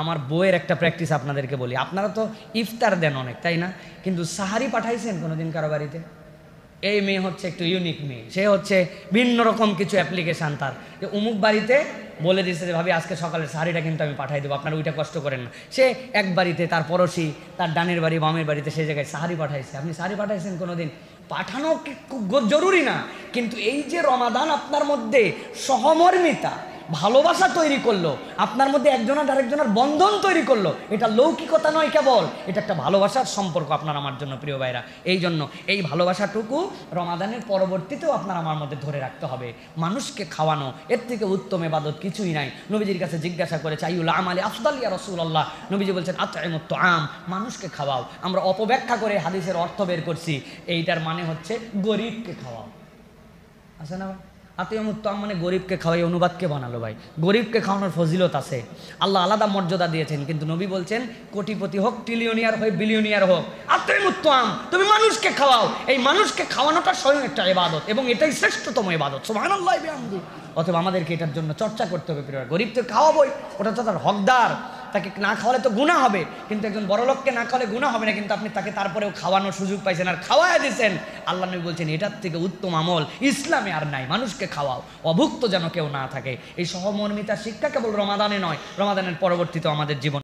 আমার বইয়ের একটা প্র্যাকটিস আপনাদেরকে বলি। আপনারা তো ইফতার দেন অনেক, তাই না? কিন্তু সাহারি পাঠাইছেন কোনোদিন কারো বাড়িতে? এই মেয়ে হচ্ছে একটু ইউনিক মেয়ে, সে হচ্ছে ভিন্ন রকম কিছু অ্যাপ্লিকেশান তার, যে অমুক বাড়িতে বলে দিচ্ছে যে ভাবি আজকে সকালের সাহারিটা কিন্তু আমি পাঠাই দেবো, আপনারা ওইটা কষ্ট করেন না। সে এক বাড়িতে তার পড়োশি, তার ডানের বাড়ি বামের বাড়িতে, সেই জায়গায় সাহারি পাঠাইছে। আপনি সাহারি পাঠাইছেন কোনোদিন? পাঠানো জরুরি না, কিন্তু এই যে রমাদান আপনার মধ্যে সহমর্মিতা, ভালোবাসা তৈরি করলো, আপনার মধ্যে একজনের আরেকজনের বন্ধন তৈরি করলো, এটা লৌকিকতা নয় কেবল, এটা একটা ভালোবাসার সম্পর্ক আপনার আমার জন্য, প্রিয় ভাইরা। এই জন্য এই ভালোবাসাটুকু রমাদানের পরবর্তীতেও আপনার আমার মধ্যে ধরে রাখতে হবে। মানুষকে খাওয়ানো, এর থেকে উত্তম ইবাদত কিছুই নাই। নবীজির কাছে জিজ্ঞাসা করেছে আইউল আমালি আফদাল ইয়া রাসূলুল্লাহ, নবীজি বলছেন আতইমুত তুআম, মানুষকে খাওয়াও। আমরা অপব্যাখ্যা করে হাদিসের অর্থ বের করছি, এইটার মানে হচ্ছে গরিবকে খাওয়াও। আছে না? আতিমুত্তম মানে গরিবকে খাওয়াই, অনুবাদকে বানালো ভাই। গরিবকে খাওয়ানোর ফজিলত আছে, আল্লাহ আলাদা মর্যাদা দিয়েছেন, কিন্তু নবী বলছেন কোটিপতি হোক, ট্রিলিয়নিয়ার হোক, বিলিয়নিয়ার হোক, আতিমুত্তম, তুমি মানুষকে খাওয়াও। এই মানুষকে খাওয়ানোটা স্বয়ং একটা ইবাদত, এবং এটাই শ্রেষ্ঠতম ইবাদত। সুবহানাল্লাহি বিহামদি। অথবা আমাদেরকে এটার জন্য চর্চা করতে হবে প্রিয়। গরিবকে খাওয়াবোই, ওটা তো তার হকদার, তাকে না খাওয়ালে তো গুনাহ হবে, কিন্তু একজন বড় লোককে না খাওয়ালে গুনাহ হবে না, কিন্তু আপনি তাকে তারপরেও খাওয়ানোর সুযোগ পাইছেন আর খাওয়ায় দিয়েছেন। আল্লাহ নবী বলছেন এটার থেকে উত্তম আমল ইসলামে আর নাই। মানুষকে খাওয়াও, অভুক্ত যেন কেউ না থাকে। এই সহমর্মিতার শিক্ষা কেবল রমাদানে নয়, রমাদানের পরবর্তীতেও আমাদের জীবন